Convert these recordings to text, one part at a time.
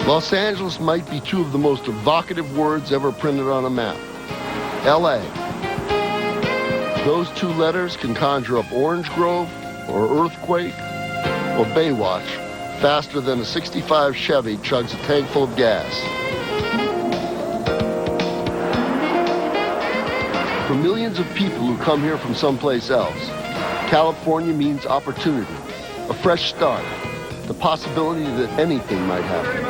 Los Angeles might be two of the most evocative words ever printed on a map. L.A. Those two letters can conjure up Orange Grove, or Earthquake, or Baywatch, faster than a 65 Chevy chugs a tank full of gas. For millions of people who come here from someplace else, California means opportunity, a fresh start, the possibility that anything might happen.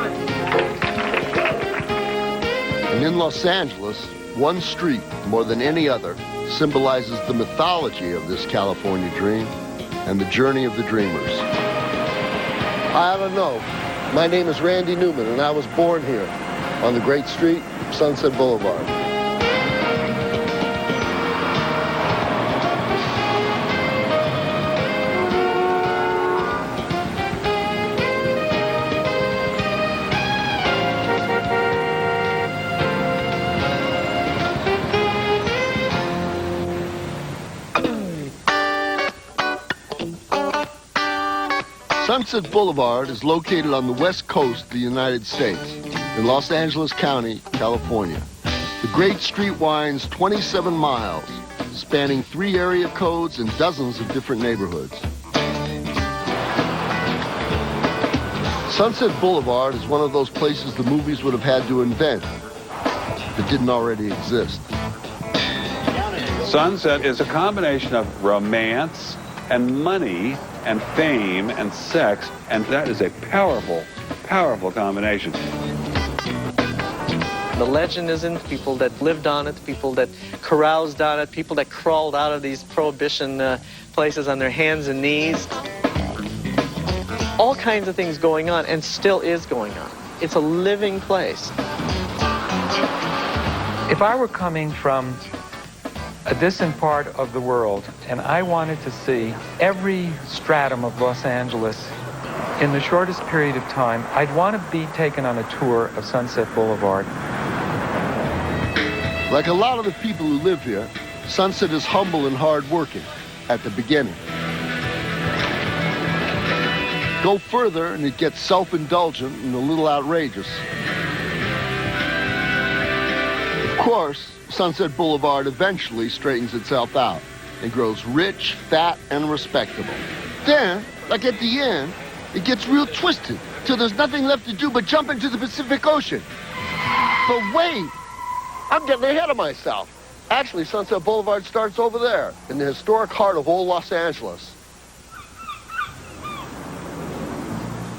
And in Los Angeles, one street, more than any other, symbolizes the mythology of this California dream and the journey of the dreamers. I don't know. My name is Randy Newman, and I was born here on the great street, Sunset Boulevard. Sunset Boulevard is located on the west coast of the United States, in Los Angeles County, California. The great street winds 27 miles, spanning 3 area codes and dozens of different neighborhoods. Sunset Boulevard is one of those places the movies would have had to invent that didn't already exist. Sunset is a combination of romance and money and fame and sex, and that is a powerful, powerful combination. The legend is in people that lived on it, people that caroused on it, people that crawled out of these prohibition places on their hands and knees. All kinds of things going on, and still is going on. It's a living place. If I were coming from a distant part of the world, and I wanted to see every stratum of Los Angeles in the shortest period of time, I'd want to be taken on a tour of Sunset Boulevard. Like a lot of the people who live here, Sunset is humble and hard-working at the beginning. Go further and it gets self-indulgent and a little outrageous. Of course, Sunset Boulevard eventually straightens itself out and grows rich, fat, and respectable. Then, like at the end, it gets real twisted till there's nothing left to do but jump into the Pacific Ocean. But wait, I'm getting ahead of myself. Actually, Sunset Boulevard starts over there in the historic heart of old Los Angeles.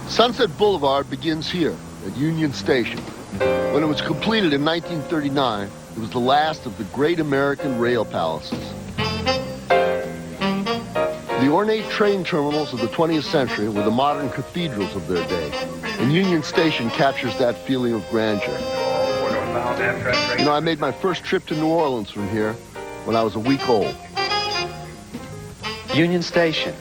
Sunset Boulevard begins here at Union Station. When it was completed in 1939, it was the last of the great American rail palaces. The ornate train terminals of the 20th century were the modern cathedrals of their day, and Union Station captures that feeling of grandeur. You know, I made my first trip to New Orleans from here when I was a week old. Union Station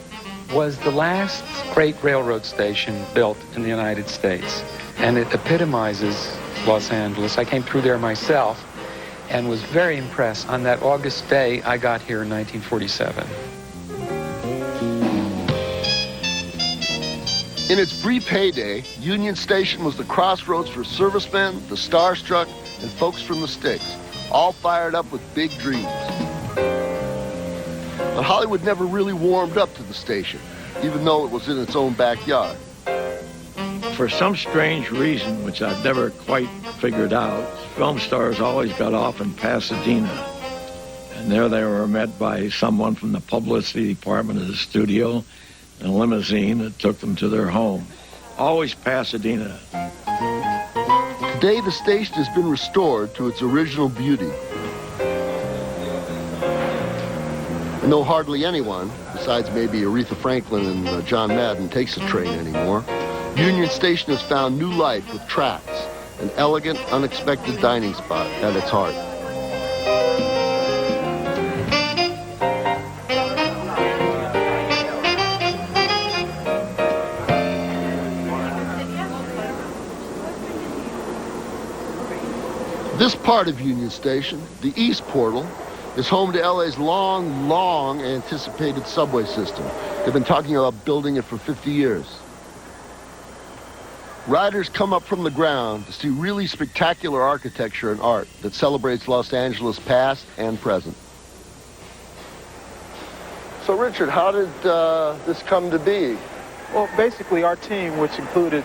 was the last great railroad station built in the United States, and it epitomizes Los Angeles. I came through there myself and was very impressed on that August day I got here in 1947. In its brief heyday, Union Station was the crossroads for servicemen, the starstruck, and folks from the sticks, all fired up with big dreams. But Hollywood never really warmed up to the station, even though it was in its own backyard. For some strange reason, which I've never quite figured out, film stars always got off in Pasadena. And there they were met by someone from the publicity department of the studio in a limousine that took them to their home. Always Pasadena. Today, the station has been restored to its original beauty. And though hardly anyone, besides maybe Aretha Franklin and John Madden, takes a train anymore, Union Station has found new life with tracks, an elegant, unexpected dining spot at its heart. This part of Union Station, the East Portal, is home to LA's long anticipated subway system. They've been talking about building it for 50 years. Riders come up from the ground to see really spectacular architecture and art that celebrates Los Angeles' past and present. So, Richard, how did this come to be? Well, basically, our team, which included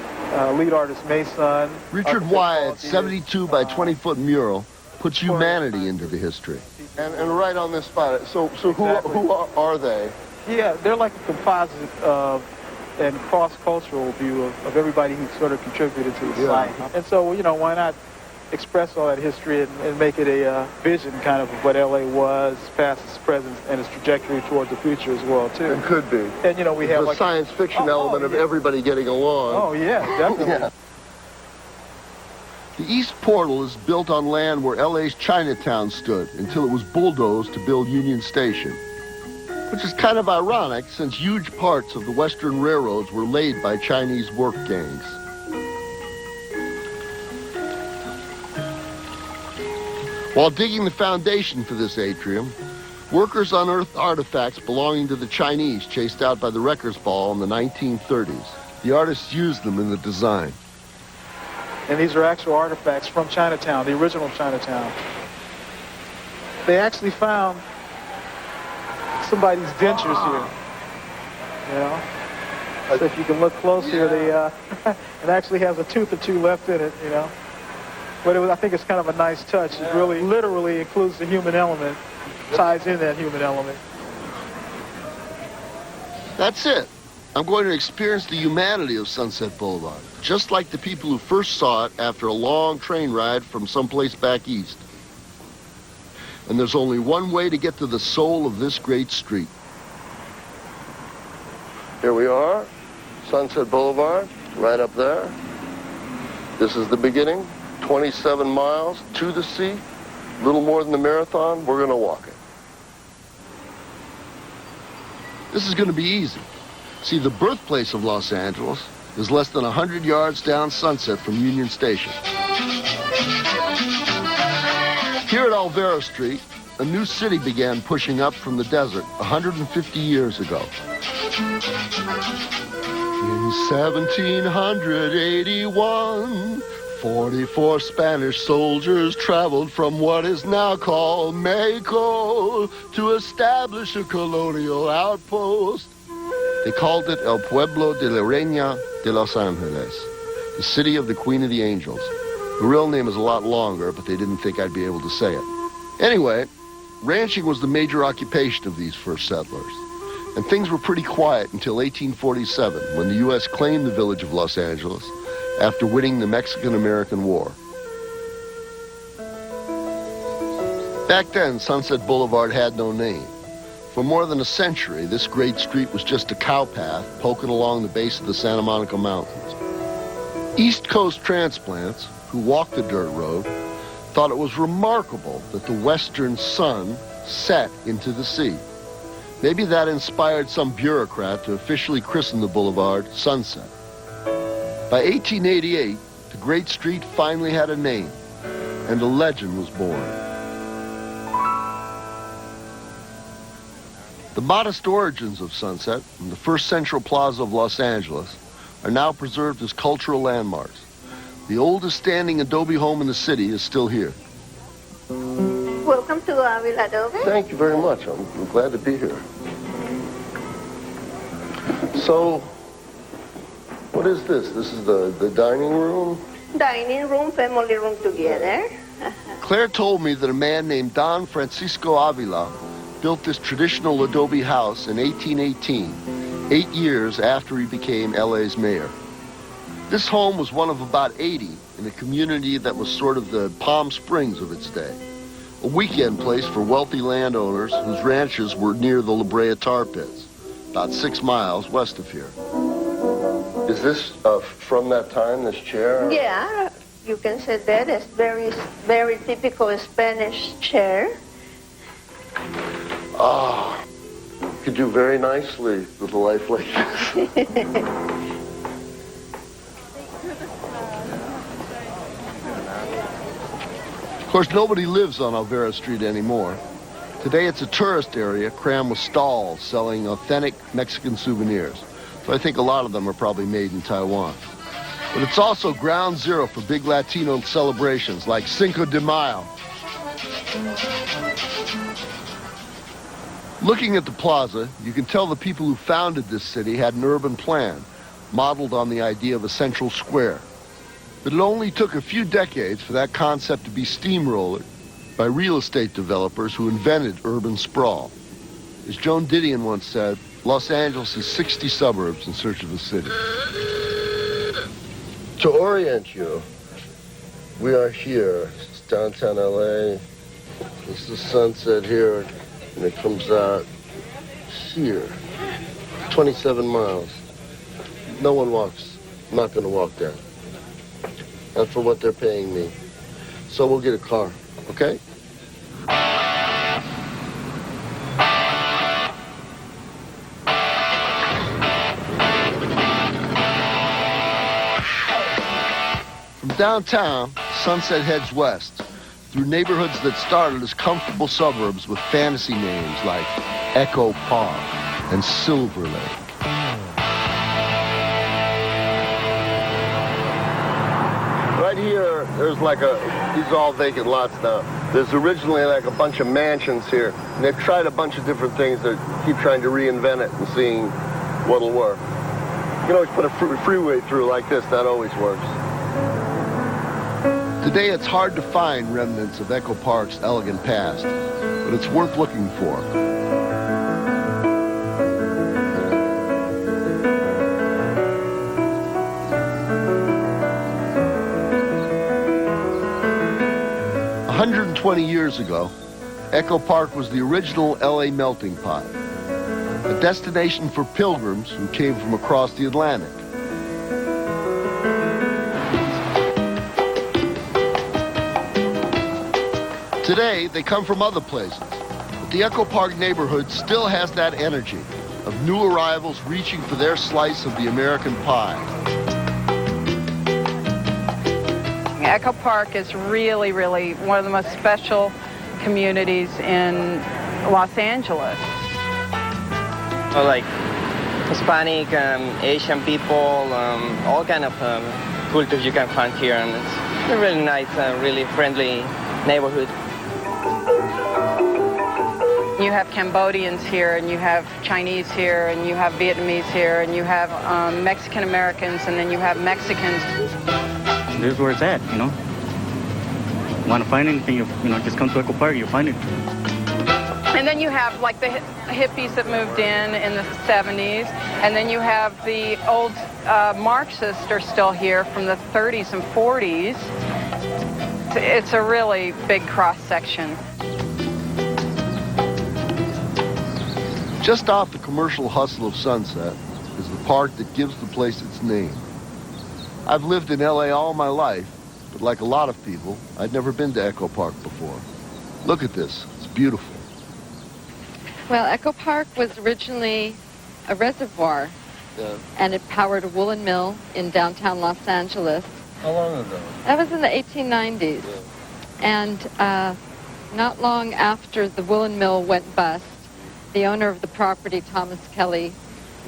lead artist Mason. Richard Wyatt's 72 by 20-foot mural puts humanity into the history. And right on this spot. So Exactly. who are they? Yeah, they're like a composite of and cross-cultural view of everybody who sort of contributed to the site. And so, you know, why not express all that history and make it a vision kind of what LA was, past, its present, and its trajectory toward the future as well, too. It could be. And, you know, we have the like science fiction element of everybody getting along. Oh, yeah, definitely. Yeah. The East Portal is built on land where LA's Chinatown stood until it was bulldozed to build Union Station, which is kind of ironic since huge parts of the Western railroads were laid by Chinese work gangs. While digging the foundation for this atrium, workers unearthed artifacts belonging to the Chinese chased out by the Wreckers Ball in the 1930s. The artists used them in the design. And these are actual artifacts from Chinatown, the original Chinatown. They actually found somebody's dentures here, you know? So if you can look close here, it actually has a tooth or two left in it, you know? But I think it's kind of a nice touch. It really literally includes the human element, ties in that human element. That's it. I'm going to experience the humanity of Sunset Boulevard, just like the people who first saw it after a long train ride from someplace back east. And there's only one way to get to the soul of this great street. Here we are, Sunset Boulevard, right up there. This is the beginning, 27 miles to the sea, a little more than the marathon. We're going to walk it. This is going to be easy. See, the birthplace of Los Angeles is less than 100 yards down Sunset from Union Station. Here at Alvera Street, a new city began pushing up from the desert 150 years ago. In 1781, 44 Spanish soldiers traveled from what is now called Mexico to establish a colonial outpost. They called it El Pueblo de la Reina de Los Angeles, the city of the Queen of the Angels. The real name is a lot longer, but they didn't think I'd be able to say it. Anyway, ranching was the major occupation of these first settlers, and things were pretty quiet until 1847, when the U.S. claimed the village of Los Angeles after winning the Mexican-American War. Back then, Sunset Boulevard had no name. For more than a century, this great street was just a cow path poking along the base of the Santa Monica Mountains. East Coast transplants, who walked the dirt road, thought it was remarkable that the western sun set into the sea. Maybe that inspired some bureaucrat to officially christen the boulevard Sunset. By 1888, the great street finally had a name, and a legend was born. The modest origins of Sunset and the first central plaza of Los Angeles are now preserved as cultural landmarks. The oldest standing adobe home in the city is still here. Welcome to Avila Adobe. Thank you very much. I'm glad to be here. So, what is this? This is the dining room? Dining room, family room together. Claire told me that a man named Don Francisco Avila built this traditional adobe house in 1818, 8 years after he became LA's mayor. This home was one of about 80 in a community that was sort of the Palm Springs of its day, a weekend place for wealthy landowners whose ranches were near the La Brea tar pits, about 6 miles west of here. Is this from that time, this chair? Yeah, you can say that. It's very, very typical Spanish chair. Ah, could do very nicely with a life like this. Of course, nobody lives on Alvera Street anymore. Today it's a tourist area crammed with stalls selling authentic Mexican souvenirs. So I think a lot of them are probably made in Taiwan. But it's also ground zero for big Latino celebrations like Cinco de Mayo. Looking at the plaza, you can tell the people who founded this city had an urban plan, modeled on the idea of a central square. But it only took a few decades for that concept to be steamrollered by real estate developers who invented urban sprawl. As Joan Didion once said, Los Angeles is 60 suburbs in search of a city. To orient you, we are here. It's downtown LA. It's the sunset here, and it comes out here. 27 miles. No one walks. I'm not going to walk there. Not for what they're paying me. So we'll get a car, okay? From downtown, Sunset heads west through neighborhoods that started as comfortable suburbs with fantasy names like Echo Park and Silver Lake. Right here, there's these are all vacant lots now. There's originally like a bunch of mansions here, and they've tried a bunch of different things. They keep trying to reinvent it and seeing what'll work. You can always put a freeway through like this, that always works. Today, it's hard to find remnants of Echo Park's elegant past, but it's worth looking for. A 120 years ago, Echo Park was the original LA melting pot, a destination for pilgrims who came from across the Atlantic. Today, they come from other places, but the Echo Park neighborhood still has that energy of new arrivals reaching for their slice of the American pie. Echo Park is really, really one of the most special communities in Los Angeles. Well, like Hispanic, Asian people, all kind of cultures you can find here, and it's a really nice, really friendly neighborhood. You have Cambodians here, and you have Chinese here, and you have Vietnamese here, and you have Mexican Americans, and then you have Mexicans. This is where it's at, you know. Want to find anything, you know, just come to Echo Park, you'll find it. And then you have like the hippies that moved in the 70s, and then you have the old Marxists are still here from the 30s and 40s. It's a really big cross-section. Just off the commercial hustle of Sunset is the park that gives the place its name. I've lived in LA all my life, but like a lot of people, I'd never been to Echo Park before. Look at this, it's beautiful. Well, Echo Park was originally a reservoir, and it powered a woolen mill in downtown Los Angeles. How long ago? That was in the 1890s. Yeah. And not long after the woolen mill went bust, the owner of the property, Thomas Kelly,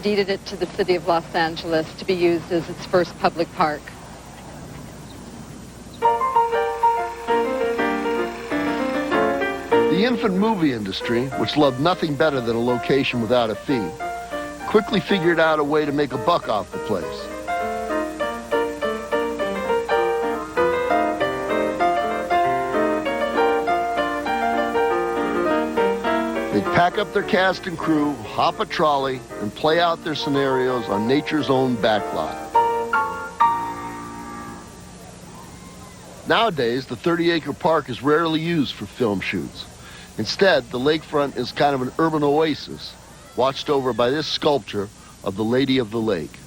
deeded it to the city of Los Angeles to be used as its first public park. The infant movie industry, which loved nothing better than a location without a fee, quickly figured out a way to make a buck off the place. They'd pack up their cast and crew, hop a trolley, and play out their scenarios on nature's own backlot. Nowadays, the 30-acre park is rarely used for film shoots. Instead, the lakefront is kind of an urban oasis, watched over by this sculpture of the Lady of the Lake.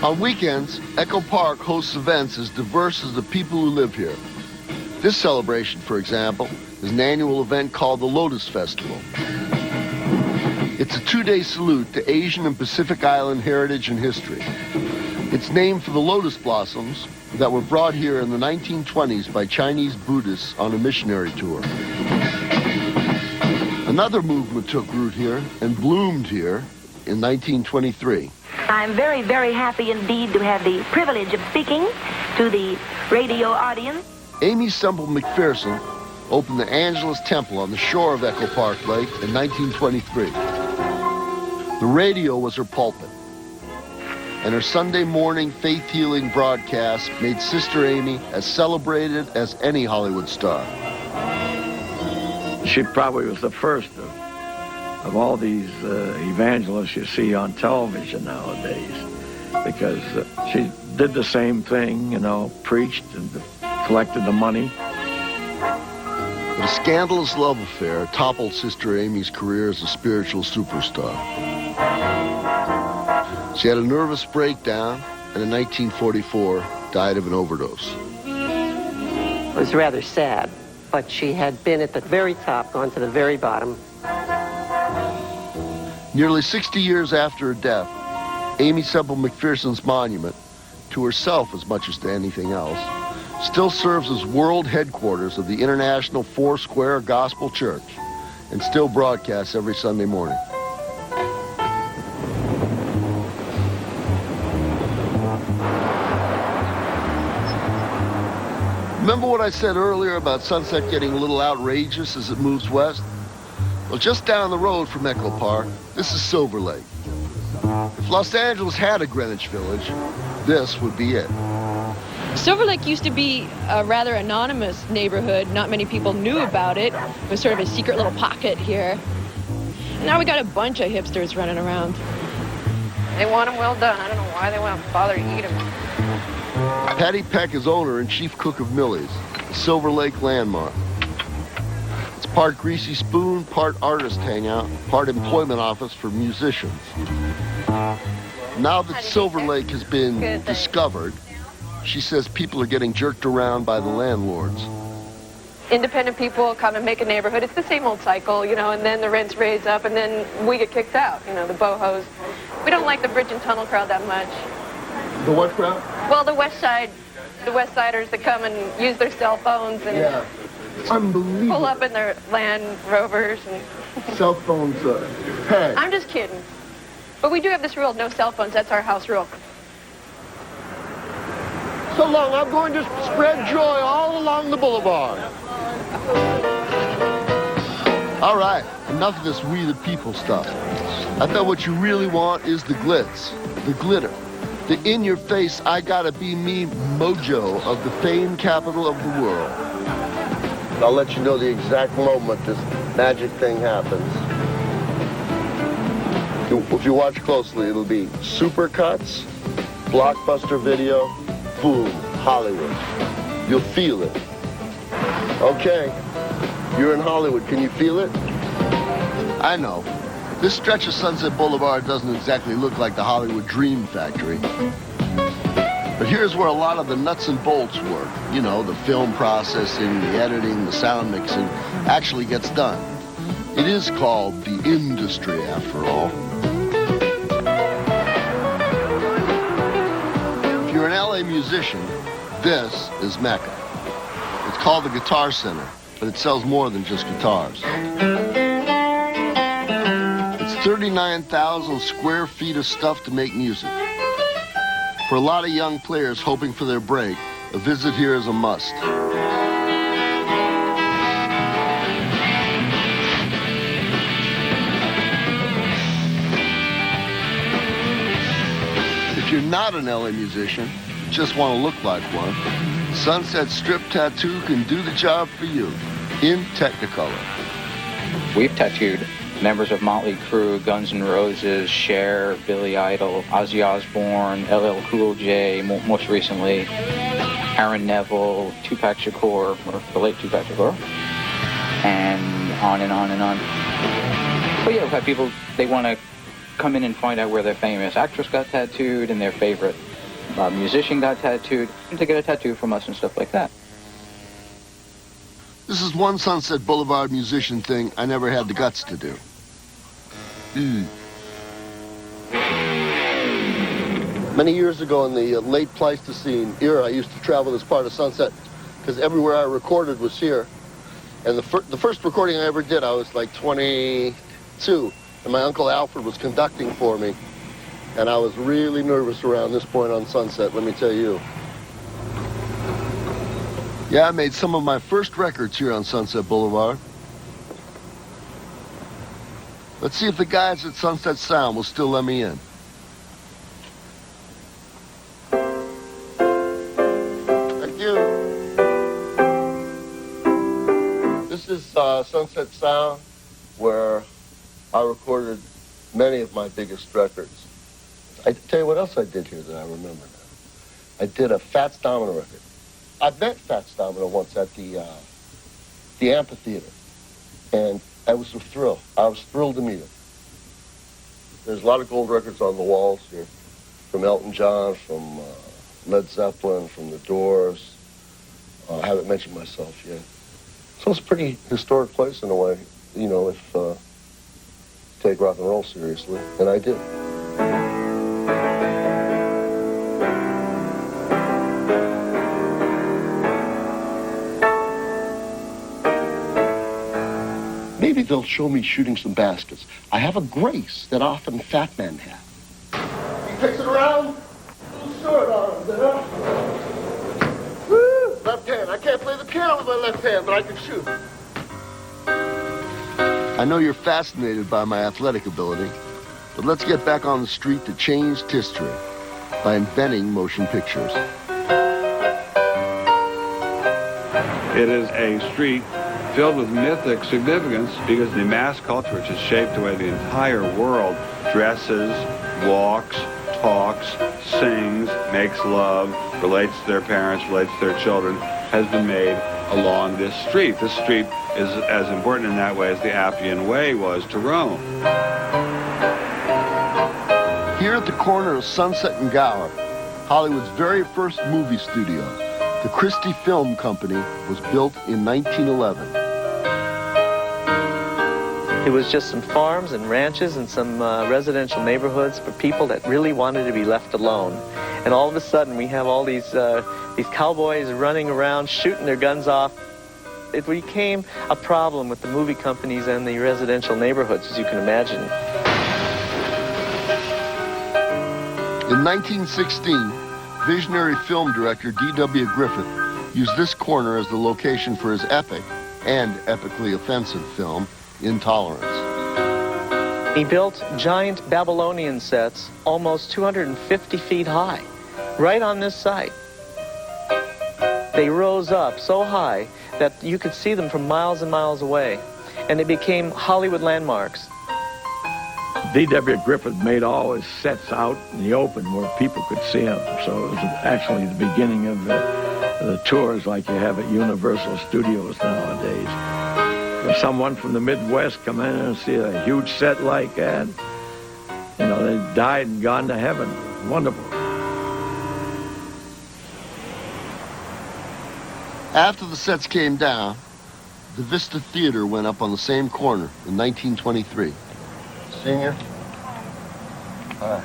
On weekends, Echo Park hosts events as diverse as the people who live here. This celebration, for example, is an annual event called the Lotus Festival. It's a 2-day salute to Asian and Pacific Island heritage and history. It's named for the lotus blossoms that were brought here in the 1920s by Chinese Buddhists on a missionary tour. Another movement took root here and bloomed here in 1923. I'm very, very happy indeed to have the privilege of speaking to the radio audience. Amy Semple McPherson opened the Angelus Temple on the shore of Echo Park Lake in 1923. The radio was her pulpit, and her Sunday morning faith-healing broadcast made Sister Amy as celebrated as any Hollywood star. She probably was the first of all these evangelists you see on television nowadays, because she did the same thing, you know, preached and collected the money. But a scandalous love affair toppled Sister Amy's career as a spiritual superstar. She had a nervous breakdown and in 1944 died of an overdose. It was rather sad, but she had been at the very top, gone to the very bottom. Nearly 60 years after her death, Amy Semple McPherson's monument, to herself as much as to anything else, still serves as world headquarters of the International Foursquare Gospel Church and still broadcasts every Sunday morning. Remember what I said earlier about Sunset getting a little outrageous as it moves west? Well, just down the road from Echo Park, this is Silver Lake. If Los Angeles had a Greenwich Village, this would be it. Silver Lake used to be a rather anonymous neighborhood. Not many people knew about it. It was sort of a secret little pocket here. Now we got a bunch of hipsters running around. They want them well done. I don't know why they want to bother to eat them. Patty Peck is owner and chief cook of Millie's, a Silver Lake landmark. It's part greasy spoon, part artist hangout, part employment office for musicians. Now that Silver Lake has been discovered, she says people are getting jerked around by the landlords. Independent people come and make a neighborhood. It's the same old cycle, you know, and then the rents raise up, and then we get kicked out, you know, the bohos. We don't like the bridge and tunnel crowd that much. The what crowd? Well, the West Siders that come and use their cell phones and Unbelievable. pull up in their Land Rovers. And Cell phones, hey. I'm just kidding. But we do have this rule, no cell phones. That's our house rule. So long, I'm going to spread joy all along the boulevard. All right, enough of this we the people stuff. I thought what you really want is the glitz, the glitter, the in-your-face, I gotta be me mojo of the famed capital of the world. I'll let you know the exact moment this magic thing happens. If you watch closely, it'll be supercuts, blockbuster video, boom, Hollywood. You'll feel it. Okay, you're in Hollywood. Can you feel it? I know. This stretch of Sunset Boulevard doesn't exactly look like the Hollywood Dream Factory. But here's where a lot of the nuts and bolts work. You know, the film processing, the editing, the sound mixing actually gets done. It is called the industry, after all. If you're an LA musician, this is Mecca. It's called the Guitar Center, but it sells more than just guitars. 39,000 square feet of stuff to make music. For a lot of young players hoping for their break, a visit here is a must. If you're not an LA musician, just want to look like one, Sunset Strip Tattoo can do the job for you in Technicolor. We've tattooed members of Motley Crue, Guns N' Roses, Cher, Billy Idol, Ozzy Osbourne, LL Cool J, most recently, Aaron Neville, Tupac Shakur, or the late Tupac Shakur, and on and on and on. But yeah, we've had people, they want to come in and find out where their famous actress got tattooed and their favorite musician got tattooed, and to get a tattoo from us and stuff like that. This is one Sunset Boulevard musician thing I never had the guts to do. Many years ago in the late Pleistocene era, I used to travel this part of Sunset because everywhere I recorded was here. And the first recording I ever did, I was like 22. and my Uncle Alfred was conducting for me. And I was really nervous around this point on Sunset, let me tell you. Yeah, I made some of my first records here on Sunset Boulevard. Let's see if the guys at Sunset Sound will still let me in. Thank you. This is Sunset Sound, where I recorded many of my biggest records. I tell you what else I did here that I remember now. I did a Fats Domino record. I met Fats Domino once at the amphitheater, and I was a thrill. I was thrilled to meet him. There's a lot of gold records on the walls here, from Elton John, from Led Zeppelin, from The Doors. I haven't mentioned myself yet. So it's a pretty historic place in a way, you know, if take rock and roll seriously, and I did. Maybe they'll show me shooting some baskets. I have a grace that often fat men have. He takes it around, little short arm there. Woo! Left hand. I can't play the piano with my left hand, but I can shoot. I know you're fascinated by my athletic ability, but let's get back on the street that changed history by inventing motion pictures. It is a street filled with mythic significance because the mass culture, which has shaped the way the entire world dresses, walks, talks, sings, makes love, relates to their parents, relates to their children, has been made along this street. This street is as important in that way as the Appian Way was to Rome. Here at the corner of Sunset and Gower, Hollywood's very first movie studio, the Christie Film Company, was built in 1911. It was just some farms and ranches and some residential neighborhoods for people that really wanted to be left alone. And all of a sudden, we have all these cowboys running around, shooting their guns off. It became a problem with the movie companies and the residential neighborhoods, as you can imagine. In 1916, visionary film director D.W. Griffith used this corner as the location for his epic and epically offensive film, Intolerance. He built giant Babylonian sets almost 250 feet high, right on this site. They rose up so high that you could see them from miles and miles away, and they became Hollywood landmarks. D.W. Griffith made all his sets out in the open where people could see them, so it was actually the beginning of the tours like you have at Universal Studios nowadays. If someone from the Midwest come in and see a huge set like that, you know, they died and gone to heaven. Wonderful. After the sets came down, the Vista Theater went up on the same corner in 1923. Senior? Hi.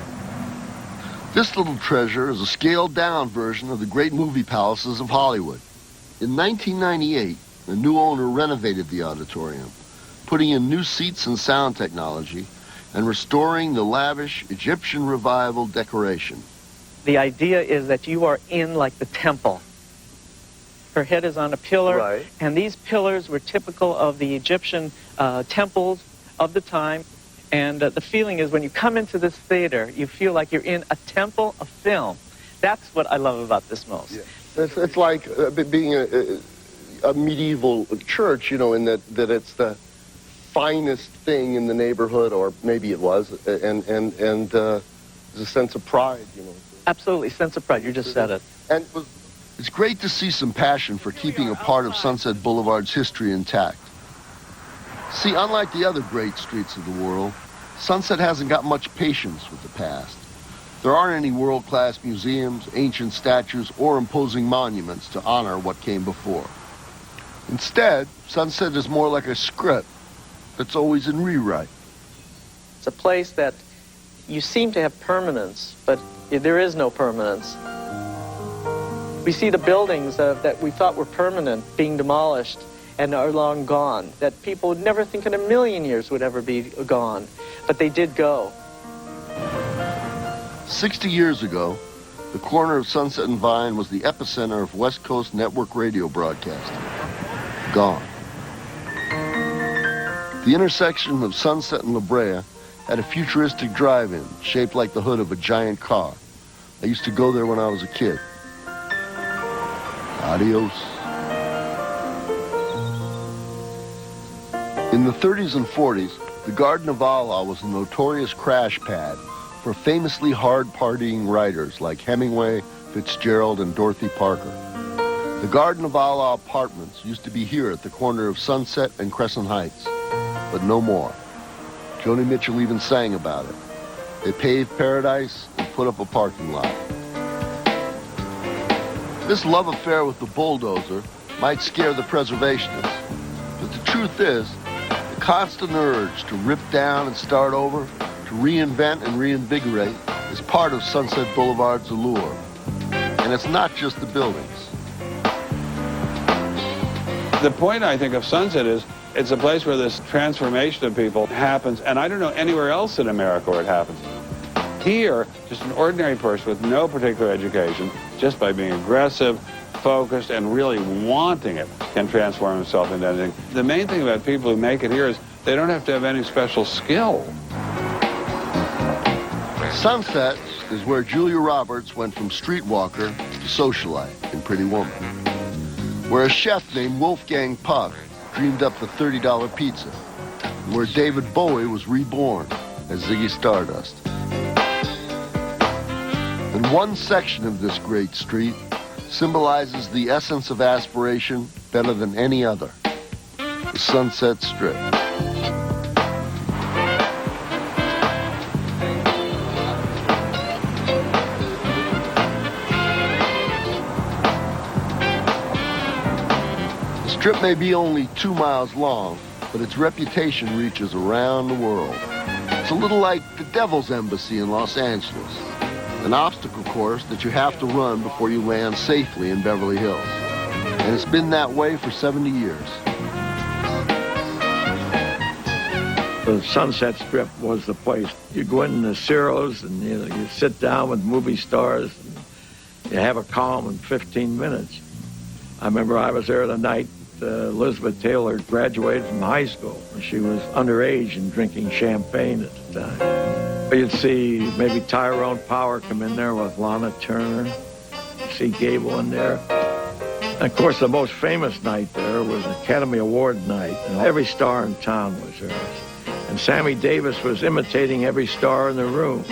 This little treasure is a scaled-down version of the great movie palaces of Hollywood. In 1998, the new owner renovated the auditorium, putting in new seats and sound technology, and restoring the lavish Egyptian revival decoration. The idea is that you are in like the temple. Her head is on a pillar, right, and these pillars were typical of the Egyptian temples of the time. And the feeling is when you come into this theater, you feel like you're in a temple of film. That's what I love about this most. Yeah. It's like being a medieval church, you know, in that it's the finest thing in the neighborhood, or maybe it was, and there's a sense of pride, you know. Absolutely, sense of pride. You just said it. And it's great to see some passion for keeping a part of Sunset Boulevard's history intact. See, unlike the other great streets of the world, Sunset hasn't got much patience with the past. There aren't any world-class museums, ancient statues, or imposing monuments to honor what came before. Instead, Sunset is more like a script that's always in rewrite. It's a place that you seem to have permanence, but there is no permanence. We see the buildings that we thought were permanent being demolished and are long gone, that people would never think in a million years would ever be gone. but they did go. 60 years ago, the corner of Sunset and Vine was the epicenter of West Coast network radio broadcasting. Gone. The intersection of Sunset and La Brea had a futuristic drive-in shaped like the hood of a giant car. I used to go there when I was a kid. Adios. In the 30s and 40s, the Garden of Allah was a notorious crash pad for famously hard-partying writers like Hemingway, Fitzgerald, and Dorothy Parker. The Garden of Allah apartments used to be here at the corner of Sunset and Crescent Heights, but no more. Joni Mitchell even sang about it. They paved paradise and put up a parking lot. This love affair with the bulldozer might scare the preservationists, but the truth is, the constant urge to rip down and start over, to reinvent and reinvigorate, is part of Sunset Boulevard's allure. And it's not just the buildings. The point, I think, of Sunset is it's a place where this transformation of people happens, and I don't know anywhere else in America where it happens. Here, just an ordinary person with no particular education, just by being aggressive, focused, and really wanting it, can transform himself into anything. The main thing about people who make it here is they don't have to have any special skill. Sunset is where Julia Roberts went from streetwalker to socialite in Pretty Woman. Where a chef named Wolfgang Puck dreamed up the $30 pizza. And where David Bowie was reborn as Ziggy Stardust. And one section of this great street symbolizes the essence of aspiration better than any other. The Sunset Strip. The strip may be only 2 miles long, but its reputation reaches around the world. It's a little like the Devil's Embassy in Los Angeles, an obstacle course that you have to run before you land safely in Beverly Hills. And it's been that way for 70 years. The Sunset Strip was the place. You go in the Ciro's and you sit down with movie stars and you have a call in 15 minutes. I remember I was there the night Elizabeth Taylor graduated from high school. She was underage and drinking champagne at the time. You'd see maybe Tyrone Power come in there with Lana Turner. You see Gable in there. And of course, the most famous night there was Academy Award night, and every star in town was there. And Sammy Davis was imitating every star in the room.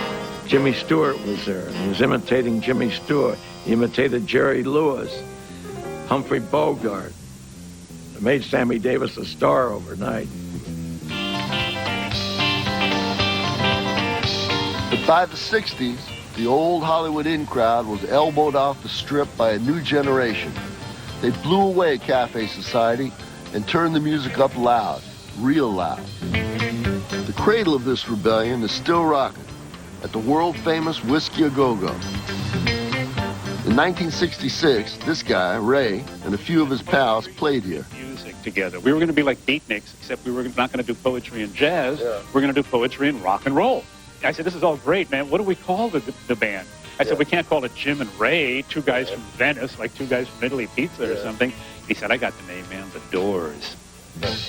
Jimmy Stewart was there, and he was imitating Jimmy Stewart. He imitated Jerry Lewis, Humphrey Bogart. It made Sammy Davis a star overnight. But by the 60s, the old Hollywood in crowd was elbowed off the strip by a new generation. They blew away Cafe Society and turned the music up loud, real loud. The cradle of this rebellion is still rocking at the world-famous Whiskey A Go-Go. In 1966, this guy, Ray, and a few of his pals played here. Music together. We were going to be like beatniks, except we were not going to do poetry and jazz. Yeah. We're going to do poetry and rock and roll. I said, this is all great, man. What do we call the band? I said, we can't call it Jim and Ray, two guys from Venice, like two guys from Italy Pizza or something. He said, I got the name, man, The Doors.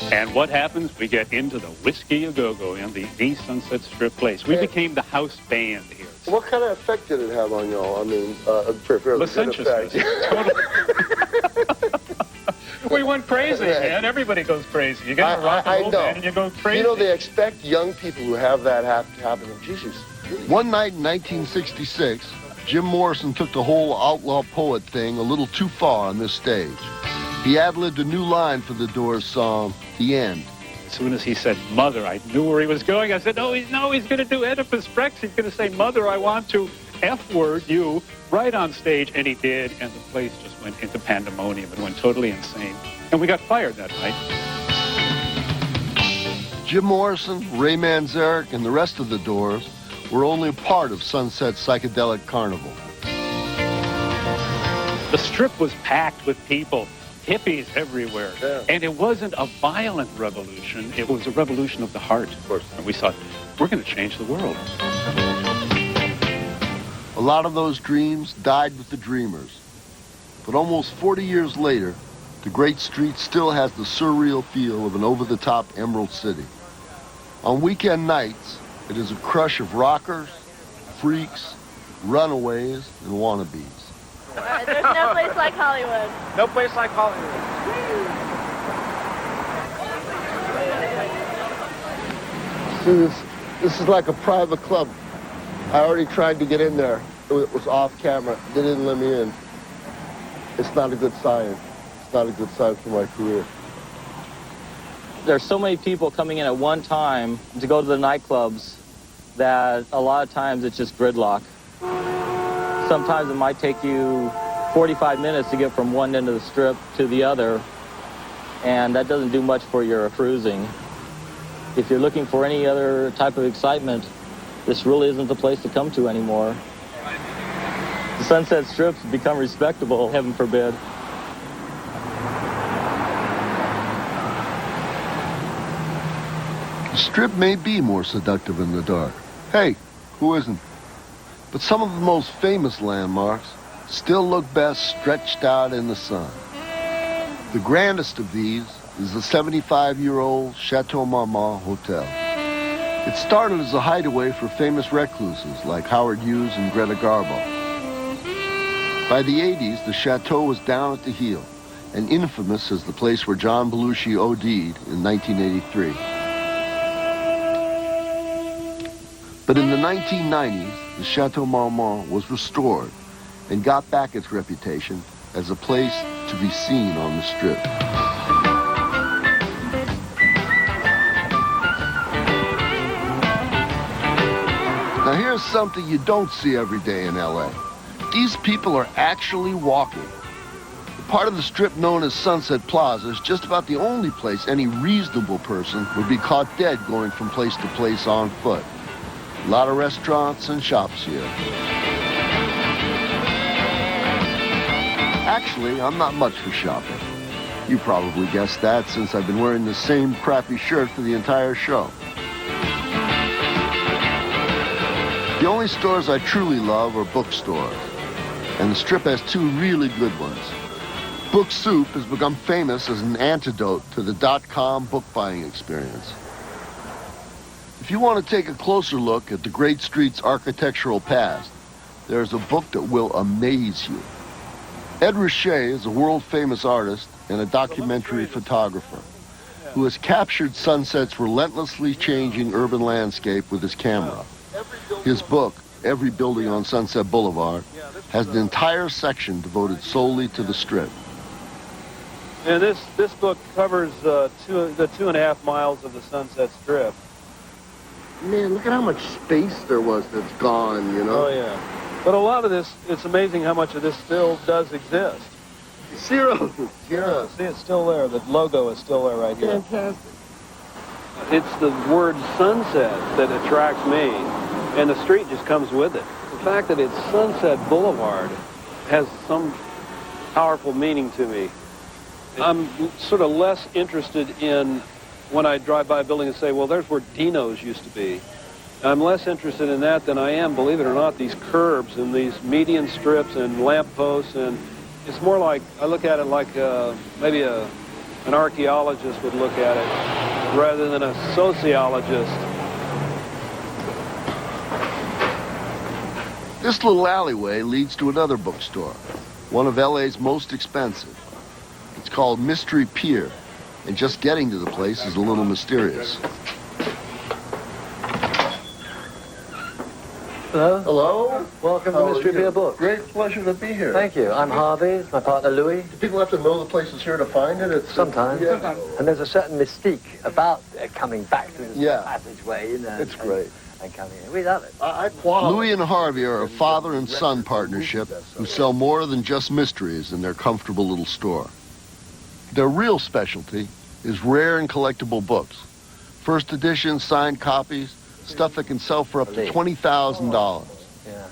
And what happens? We get into the Whiskey A Go-Go in the East Sunset Strip place. We became the house band here. What kind of effect did it have on y'all? I mean, fairly licentiousness. Totally. We went crazy, man. Everybody goes crazy. You get in a rock and roll band and you go crazy. You know, they expect young people who have that happen. Jesus. One night in 1966, Jim Morrison took the whole outlaw poet thing a little too far on this stage. He ad-libbed a new line for the Doors song, The End. As soon as he said Mother, I knew where he was going. I said, no, he's going to do Oedipus Rex. He's going to say, Mother, I want to F-word you right on stage. And he did, and the place just went into pandemonium. It went totally insane. And we got fired that night. Jim Morrison, Ray Manzarek, and the rest of the Doors were only a part of Sunset's psychedelic carnival. The strip was packed with people hippies everywhere. Yeah. And it wasn't a violent revolution. It was a revolution of the heart. Of course. And we thought, we're going to change the world. A lot of those dreams died with the dreamers. But almost 40 years later, the great street still has the surreal feel of an over-the-top emerald city. On weekend nights, it is a crush of rockers, freaks, runaways, and wannabes. There's no place like Hollywood. No place like Hollywood. See, this is like a private club. I already tried to get in there. It was off camera. They didn't let me in. It's not a good sign. It's not a good sign for my career. There's so many people coming in at one time to go to the nightclubs that a lot of times it's just gridlock. Sometimes it might take you 45 minutes to get from one end of the strip to the other, and that doesn't do much for your cruising. If you're looking for any other type of excitement, this really isn't the place to come to anymore. The Sunset Strip's become respectable, heaven forbid. The strip may be more seductive in the dark. Hey, who isn't? But some of the most famous landmarks still look best stretched out in the sun. The grandest of these is the 75-year-old Chateau Marmont Hotel. It started as a hideaway for famous recluses like Howard Hughes and Greta Garbo. By the 80s, the chateau was down at the heel and infamous as the place where John Belushi OD'd in 1983. But in the 1990s, the Chateau Marmont was restored and got back its reputation as a place to be seen on the Strip. Now here's something you don't see every day in LA. These people are actually walking. The part of the Strip known as Sunset Plaza is just about the only place any reasonable person would be caught dead going from place to place on foot. A lot of restaurants and shops here. Actually, I'm not much for shopping. You probably guessed that since I've been wearing the same crappy shirt for the entire show. The only stores I truly love are bookstores, and the Strip has two really good ones. Book Soup has become famous as an antidote to the .com book buying experience. If you want to take a closer look at the great street's architectural past, there's a book that will amaze you. Ed Ruscha is a world-famous artist and a documentary photographer who has captured Sunset's relentlessly changing urban landscape with his camera. His book, Every Building on Sunset Boulevard, has an entire section devoted solely to the Strip. And this book covers the 2.5 miles of the Sunset Strip. Man, look at how much space there was that's gone, you know? Oh, yeah. But a lot of this, it's amazing how much of this still does exist. Zero. Yeah. See, it's still there. The logo is still there right here. Fantastic. It's the word sunset that attracts me, and the street just comes with it. The fact that it's Sunset Boulevard has some powerful meaning to me. I'm sort of less interested in when I drive by a building and say, well, there's where Dino's used to be. I'm less interested in that than I am, believe it or not, these curbs and these median strips and lampposts. And it's more like, I look at it like maybe an archaeologist would look at it rather than a sociologist. This little alleyway leads to another bookstore, one of LA's most expensive. It's called Mystery Pier, and just getting to the place is a little mysterious. Hello. Hello. Welcome to Mystery Pier Books. Great pleasure to be here. Thank you. I'm Harvey. It's my partner Louis. Do people have to know the place is here to find it? Sometimes. Yeah. And there's a certain mystique about coming back through the passageway, you know. It's great. And coming in. We love it. Louis and Harvey are a father and son partnership who sell more than just mysteries in their comfortable little store. Their real specialty is rare and collectible books. First edition, signed copies, stuff that can sell for up to $20,000. Yeah.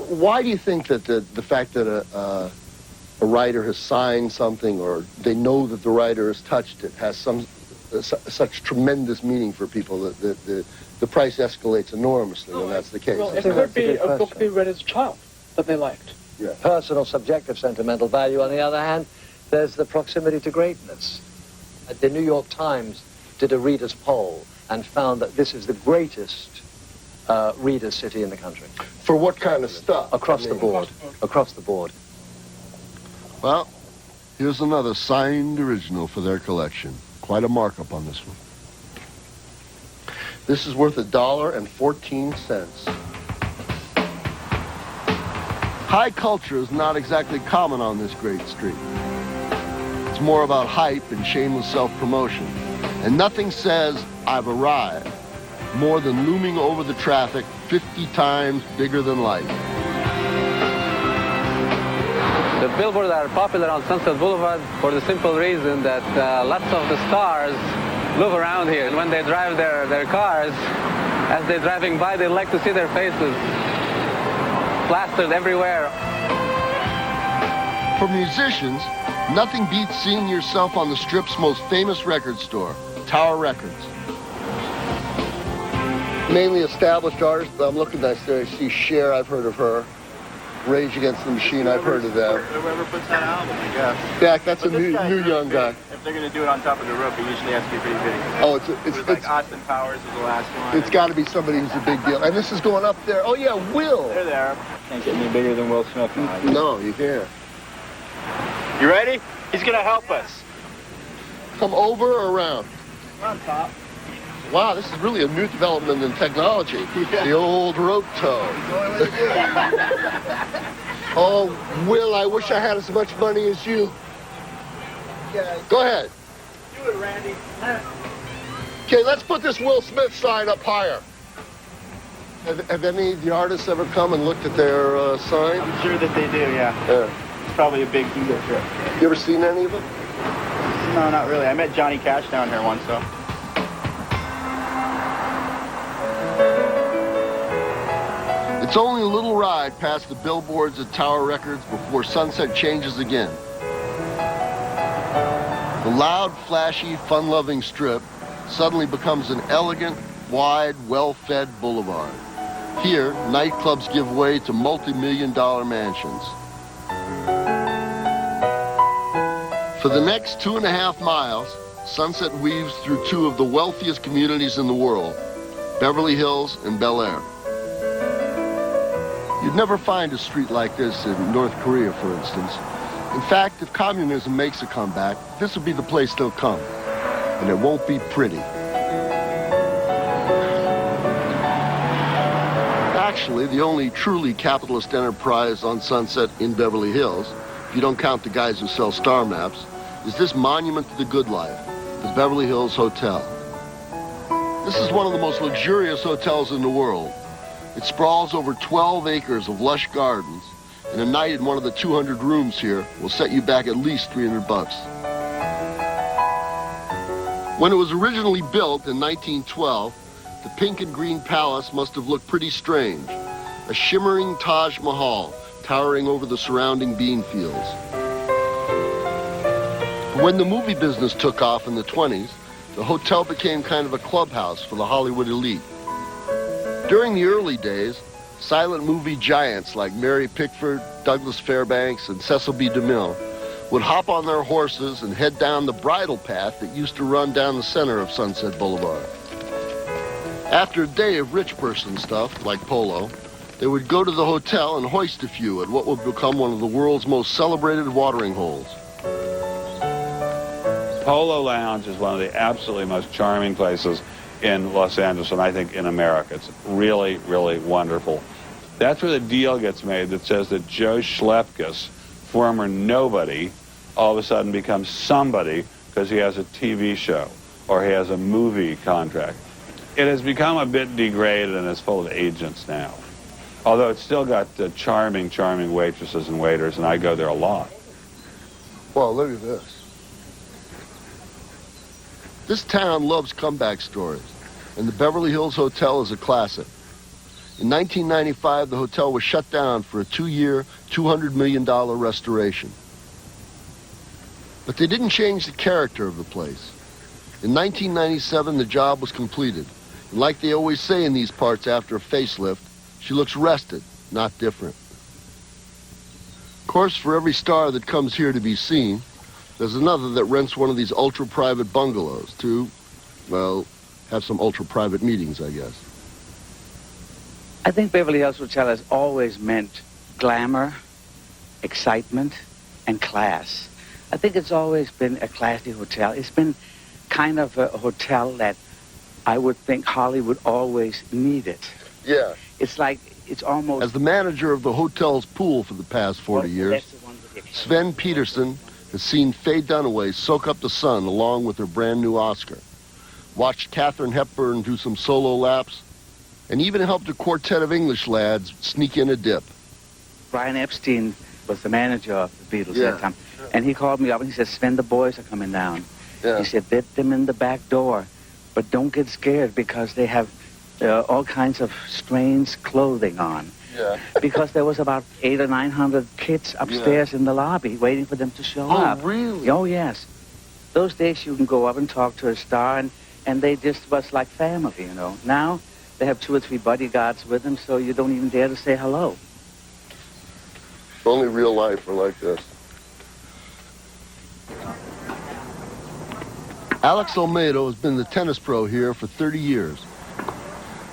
Why do you think that the fact that a writer has signed something or they know that the writer has touched it has such tremendous meaning for people that the price escalates enormously when that's the case. Well, it could be a book they read as a child that they liked. Yeah. Personal, subjective, sentimental value. On the other hand, there's the proximity to greatness. The New York Times did a readers' poll and found that this is the greatest reader city in the country. For what kind of stuff? Across the board. Across the board. Well, here's another signed original for their collection. Quite a markup on this one. This is worth $1.14. High culture is not exactly common on this great street. It's more about hype and shameless self-promotion. And nothing says, I've arrived, more than looming over the traffic 50 times bigger than life. The billboards are popular on Sunset Boulevard for the simple reason that lots of the stars move around here. And when they drive their cars, as they're driving by, they like to see their faces plastered everywhere. For musicians, nothing beats seeing yourself on the Strip's most famous record store, Tower Records. Mainly established artists, but I'm looking down there, I see Cher, I've heard of her. Rage Against the Machine, I've heard of them. Whoever puts that album, I guess. Yeah, that's a new young guy. If they're going to do it on top of the roof, it usually has to be pretty big. Oh, it's like Austin Powers was the last one. It's got to be somebody who's a big deal. And this is going up there. Oh, yeah, Will. They're there. Can't get any bigger than Will Smith. No, you can't. You ready? He's going to help us. Come over or around? We're on top. Wow, this is really a new development in technology. Yeah. The old rope tow. Oh, Will, I wish I had as much money as you. Yeah. Go ahead. Do it, Randy. Okay, let's put this Will Smith sign up higher. Have any of the artists ever come and looked at their sign? I'm sure that they do, yeah. It's probably a big ego trip. You ever seen any of them? No, not really. I met Johnny Cash down here once, though. It's only a little ride past the billboards at Tower Records before sunset changes again. The loud, flashy, fun-loving strip suddenly becomes an elegant, wide, well-fed boulevard. Here, nightclubs give way to multi-million-dollar mansions. For the next 2.5 miles, Sunset weaves through two of the wealthiest communities in the world, Beverly Hills and Bel Air. You'd never find a street like this in North Korea, for instance. In fact, if communism makes a comeback, this will be the place they'll come. And it won't be pretty. Actually, the only truly capitalist enterprise on Sunset in Beverly Hills, if you don't count the guys who sell star maps, is this monument to the good life, the Beverly Hills Hotel. This is one of the most luxurious hotels in the world. It sprawls over 12 acres of lush gardens, and a night in one of the 200 rooms here will set you back at least $300. When it was originally built in 1912, the pink and green palace must have looked pretty strange, a shimmering Taj Mahal towering over the surrounding bean fields. When the movie business took off in the 20s, the hotel became kind of a clubhouse for the Hollywood elite. During the early days, silent movie giants like Mary Pickford, Douglas Fairbanks, and Cecil B. DeMille would hop on their horses and head down the bridle path that used to run down the center of Sunset Boulevard. After a day of rich person stuff, like polo, they would go to the hotel and hoist a few at what would become one of the world's most celebrated watering holes. Polo Lounge is one of the absolutely most charming places in Los Angeles, and I think in America. It's really, really wonderful. That's where the deal gets made that says that Joe Schlepkes, former nobody, all of a sudden becomes somebody because he has a TV show or he has a movie contract. It has become a bit degraded and is full of agents now. Although it's still got charming, charming waitresses and waiters, and I go there a lot. Well, look at this. This town loves comeback stories, and the Beverly Hills Hotel is a classic. In 1995, the hotel was shut down for a 2-year, $200 million restoration. But they didn't change the character of the place. In 1997, the job was completed. And like they always say in these parts after a facelift, she looks rested, not different. Of course, for every star that comes here to be seen, there's another that rents one of these ultra-private bungalows to, well, have some ultra-private meetings, I guess. I think Beverly Hills Hotel has always meant glamour, excitement, and class. I think it's always been a classy hotel. It's been kind of a hotel that I would think Hollywood always needed. Yeah. It's like, it's almost... As the manager of the hotel's pool for the past 40 years, Sven Peterson has seen Faye Dunaway soak up the sun along with her brand new Oscar, watched Katharine Hepburn do some solo laps, and even helped a quartet of English lads sneak in a dip. Brian Epstein was the manager of the Beatles at that time. And he called me up and he said, Sven, the boys are coming down. He said, let them in the back door, but don't get scared because they have all kinds of strange clothing on. Yeah. Because there was about 800 or 900 kids upstairs in the lobby waiting for them to show up. Oh, really? Oh, yes. Those days you can go up and talk to a star and they just was like family, you know. Now they have 2 or 3 bodyguards with them, so you don't even dare to say hello. Only real life are like this. Alex Olmedo has been the tennis pro here for 30 years.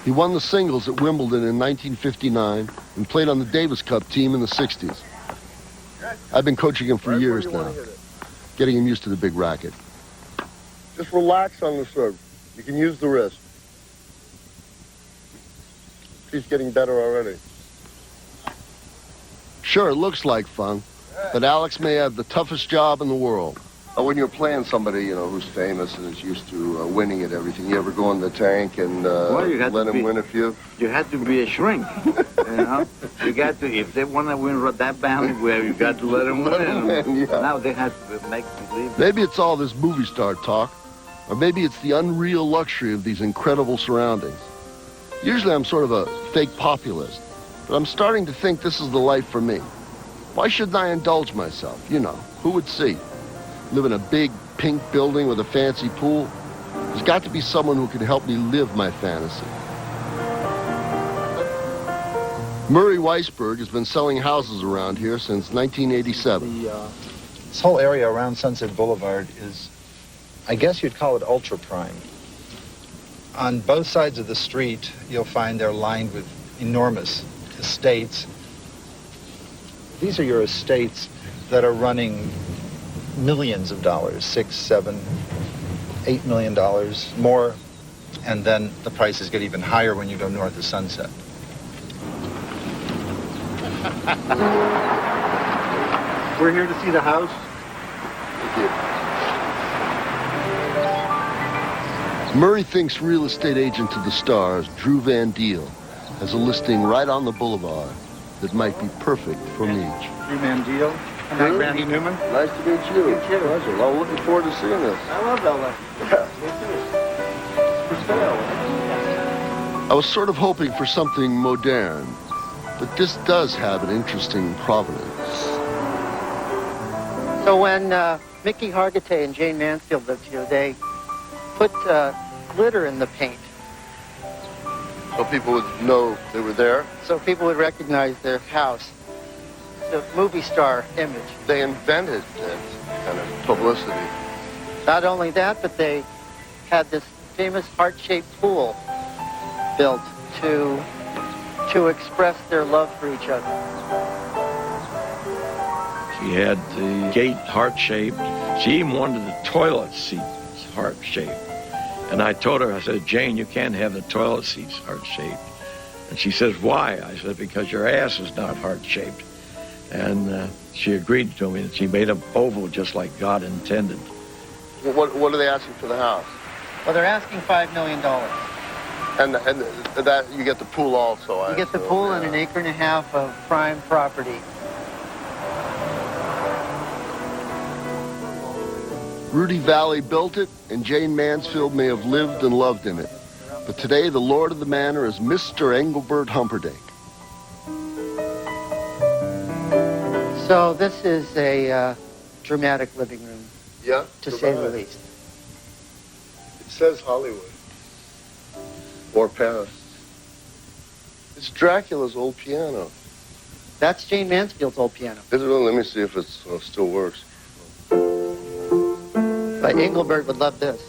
He won the singles at Wimbledon in 1959 and played on the Davis Cup team in the 60s. I've been coaching him for years now, getting him used to the big racket. Just relax on the serve. You can use the wrist. He's getting better already. Sure, it looks like fun, but Alex may have the toughest job in the world. When you're playing somebody, you know, who's famous and is used to winning at everything, you ever go in the tank and let him win a few? You had to be a shrink, you know? You got to, if they want to win that badly, well, you got to let them win. Now they have to make believe. Maybe it's all this movie star talk, or maybe it's the unreal luxury of these incredible surroundings. Usually I'm sort of a fake populist, but I'm starting to think this is the life for me. Why shouldn't I indulge myself? You know, who would see? Live in a big pink building with a fancy pool? There's got to be someone who can help me live my fantasy. Murray Weisberg has been selling houses around here since 1987. This whole area around Sunset Boulevard is, I guess you'd call it ultra prime. On both sides of the street, you'll find they're lined with enormous estates. These are your estates that are running millions of dollars, $6, $7, $8 million more, and then the prices get even higher when you go north of Sunset. We're here to see the house. Murray thinks real estate agent to the stars, Drew Van Deel, has a listing right on the boulevard that might be perfect for me. Drew Van Deel. I'm Randy Newman. Nice to meet you. You too. Pleasure. I'm looking forward to seeing this. I love LA. Yeah. For sale. I was sort of hoping for something modern, but this does have an interesting provenance. So when Mickey Hargitay and Jane Mansfield lived here, they put glitter in the paint. So people would know they were there? So people would recognize their house. The movie star image. They invented that kind of publicity. Not only that, but they had this famous heart-shaped pool built to express their love for each other. She had the gate heart-shaped. She even wanted the toilet seats heart-shaped. And I told her, I said, Jane, you can't have the toilet seats heart-shaped. And she says, why? I said, because your ass is not heart-shaped. And she agreed to me, and she made them oval just like God intended. What are they asking for the house? Well, they're asking $5 million. And that you get the pool also. You get the pool and an acre and a half of prime property. Rudy Valley built it, and Jane Mansfield may have lived and loved in it. But today, the lord of the manor is Mr. Engelbert Humperdinck. So this is a dramatic living room. Yeah. to say the least. It says Hollywood. Or Paris. It's Dracula's old piano. That's Jane Mansfield's old piano. Is it? Let me see if it still works. But Engelbert would love this.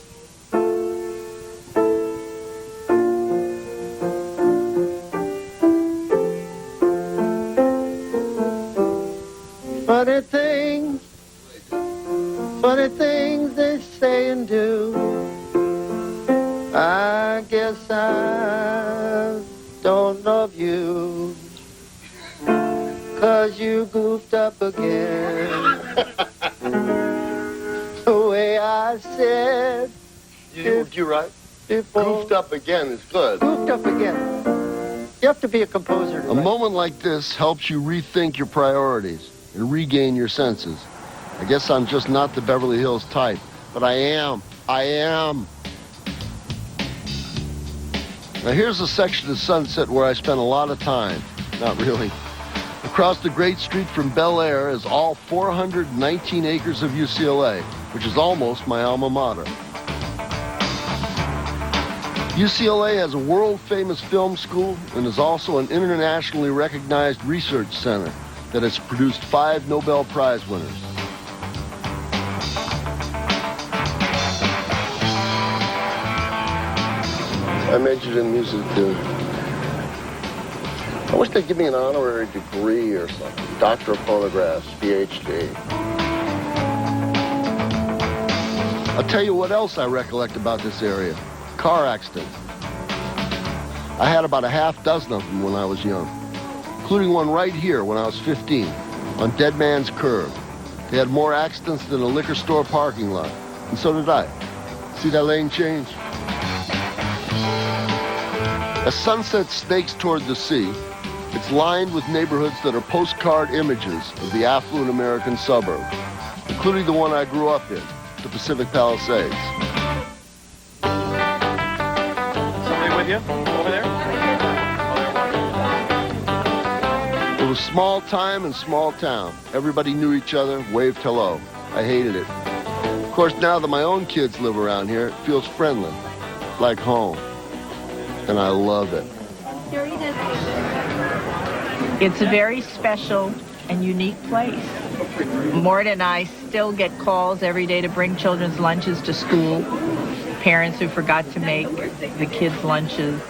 Funny things they say and do. I guess I don't love you, 'cause you goofed up again. The way I said. You're right. Goofed up again is good. Goofed up again. You have to be a composer. A moment like this helps you rethink your priorities and regain your senses. I guess I'm just not the Beverly Hills type, but I am. Now here's a section of Sunset where I spent a lot of time. Not really. Across the Great Street from Bel Air is all 419 acres of UCLA, which is almost my alma mater. UCLA has a world-famous film school and is also an internationally recognized research center that has produced 5 Nobel Prize winners. I majored in music too. I wish they'd give me an honorary degree or something. Doctor of Phonographs, PhD. I'll tell you what else I recollect about this area. Car accidents. I had about a half dozen of them when I was young, including one right here when I was 15, on Dead Man's Curve. They had more accidents than a liquor store parking lot, and so did I. See that lane change? As Sunset snakes toward the sea, it's lined with neighborhoods that are postcard images of the affluent American suburb, including the one I grew up in, the Pacific Palisades. Somebody with you over there? It was small time and small town. Everybody knew each other, waved hello. I hated it. Of course, now that my own kids live around here, it feels friendly, like home. And I love it. It's a very special and unique place. Mort and I still get calls every day to bring children's lunches to school. Parents who forgot to make the kids' lunches.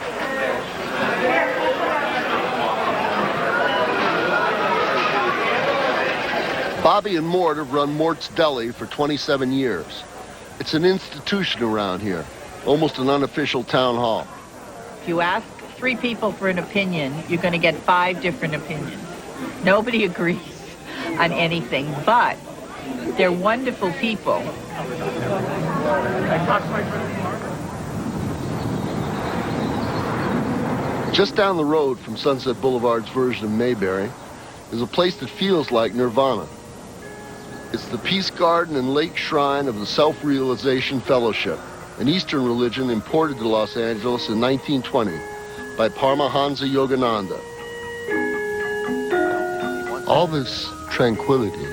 Bobby and Mort have run Mort's Deli for 27 years. It's an institution around here, almost an unofficial town hall. If you ask 3 people for an opinion, you're going to get 5 different opinions. Nobody agrees on anything, but they're wonderful people. Just down the road from Sunset Boulevard's version of Mayberry is a place that feels like nirvana. It's the Peace Garden and Lake Shrine of the Self-Realization Fellowship, an Eastern religion imported to Los Angeles in 1920 by Paramahansa Yogananda. All this tranquility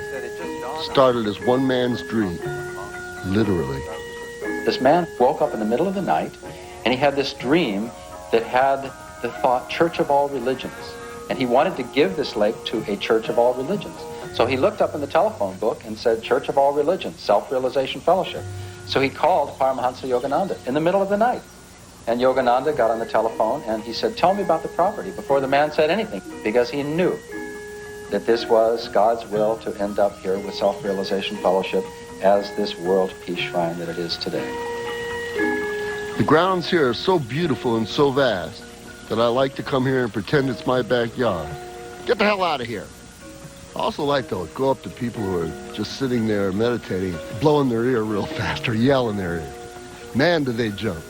started as one man's dream, literally. This man woke up in the middle of the night, and he had this dream that had the thought, Church of All Religions. And he wanted to give this lake to a Church of All Religions. So he looked up in the telephone book and said, Church of All Religions, Self-Realization Fellowship. So he called Paramahansa Yogananda in the middle of the night. And Yogananda got on the telephone and he said, tell me about the property, before the man said anything, because he knew that this was God's will to end up here with Self-Realization Fellowship as this world peace shrine that it is today. The grounds here are so beautiful and so vast that I like to come here and pretend it's my backyard. Get the hell out of here. I also like to go up to people who are just sitting there meditating, blowing their ear real fast or yelling their ear. Man, do they jump.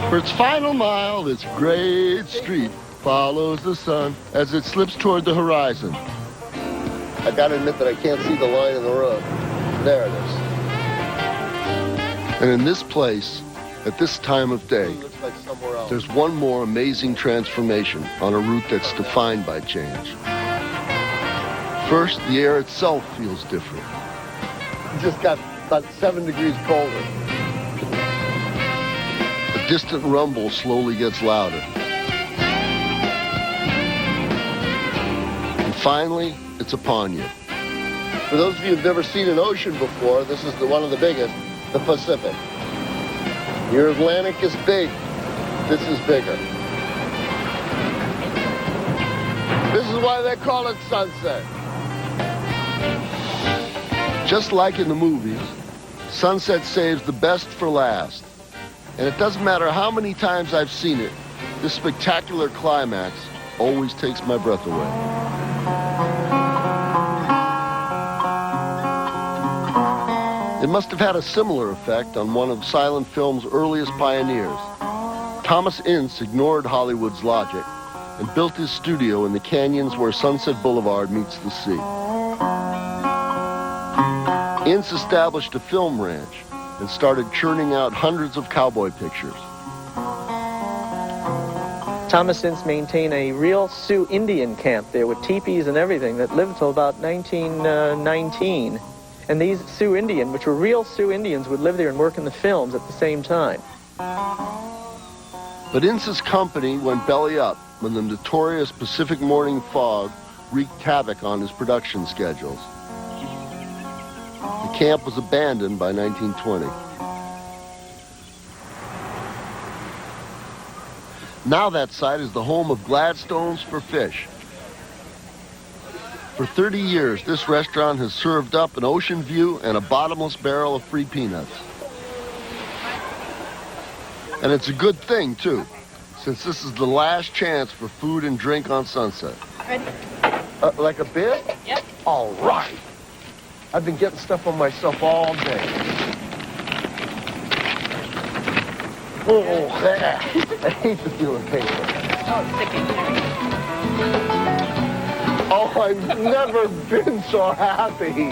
For its final mile, this great street follows the sun as it slips toward the horizon. I gotta admit that I can't see the line in the road. There it is. And in this place, at this time of day, somewhere else. There's one more amazing transformation on a route that's defined by change. First, the air itself feels different. It just got about 7 degrees colder. The distant rumble slowly gets louder. And finally, it's upon you. For those of you who've never seen an ocean before, this is one of the biggest, the Pacific. Your Atlantic is big. This is bigger. This is why they call it sunset. Just like in the movies, sunset saves the best for last. And it doesn't matter how many times I've seen it, this spectacular climax always takes my breath away. It must have had a similar effect on one of silent film's earliest pioneers. Thomas Ince ignored Hollywood's logic and built his studio in the canyons where Sunset Boulevard meets the sea. Ince established a film ranch and started churning out hundreds of cowboy pictures. Thomas Ince maintained a real Sioux Indian camp there with teepees and everything that lived till about 1919. And these Sioux Indian, which were real Sioux Indians, would live there and work in the films at the same time. But Ince's company went belly up when the notorious Pacific morning fog wreaked havoc on his production schedules. The camp was abandoned by 1920. Now that site is the home of Gladstone's for Fish. For 30 years, this restaurant has served up an ocean view and a bottomless barrel of free peanuts. And it's a good thing, too, since this is the last chance for food and drink on Sunset. Ready? Like a bit? Yep. All right. I've been getting stuff on myself all day. Oh, yeah. I hate the feel of paper. Oh, it's sticking. Oh, I've never been so happy.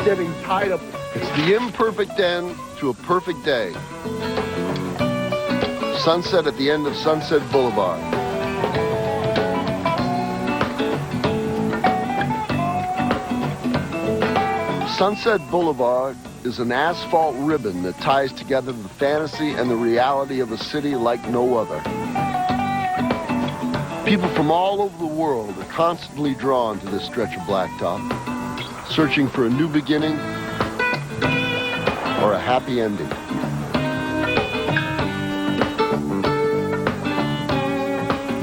Getting tied up. It's the imperfect end to a perfect day. Sunset at the end of Sunset Boulevard. Sunset Boulevard is an asphalt ribbon that ties together the fantasy and the reality of a city like no other. People from all over the world are constantly drawn to this stretch of blacktop, searching for a new beginning or a happy ending.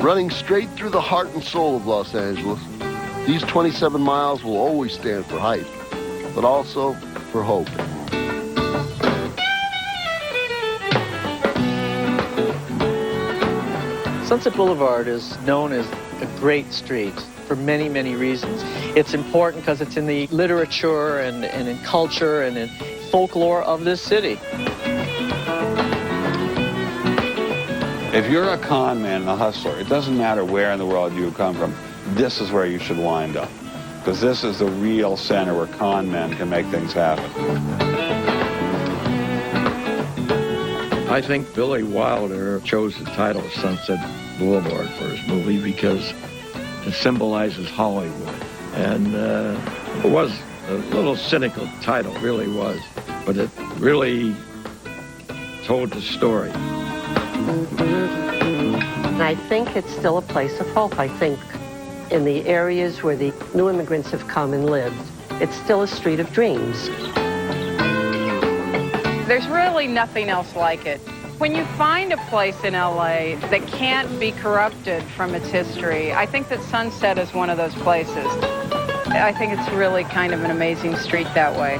Running straight through the heart and soul of Los Angeles, these 27 miles will always stand for height, but also for hope. Sunset Boulevard is known as a great street for many, many reasons. It's important because it's in the literature and in culture and in folklore of this city. If you're a con man and a hustler, it doesn't matter where in the world you come from, this is where you should wind up. Because this is the real center where con men can make things happen. I think Billy Wilder chose the title Sunset Boulevard for his movie because it symbolizes Hollywood. And it was a little cynical title, really was, but it really told the story. I think it's still a place of hope. I think in the areas where the new immigrants have come and lived, it's still a street of dreams. There's really nothing else like it. When you find a place in LA that can't be corrupted from its history, I think that Sunset is one of those places. I think it's really kind of an amazing street that way.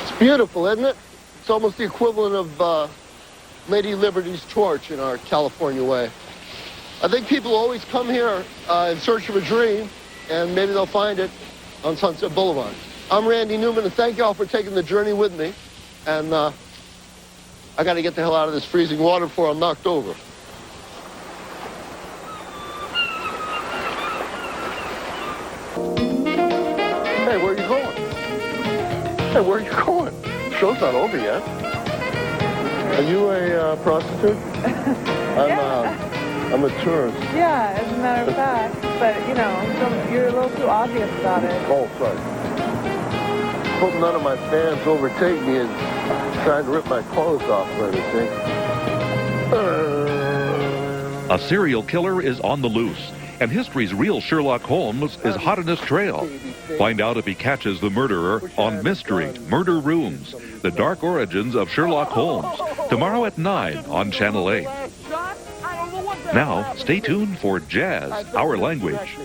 It's beautiful, isn't it? It's almost the equivalent of Lady Liberty's torch in our California way. I think people always come here in search of a dream, and maybe they'll find it on Sunset Boulevard. I'm Randy Newman, and thank you all for taking the journey with me. And I got to get the hell out of this freezing water before I'm knocked over. Hey, where are you going? Hey, where are you going? Show's not over yet. Are you a prostitute? I'm a tourist. Yeah, as a matter of fact. But, you know, you're a little too obvious about it. Oh, sorry. Hope none of my fans overtake me and try to rip my clothes off or anything. A serial killer is on the loose, and history's real Sherlock Holmes is hot on his trail. Find out if he catches the murderer on Mystery, Murder Rooms, The Dark Origins of Sherlock Holmes, tomorrow at 9 on Channel 8. Now, stay tuned for Jazz, Our Language.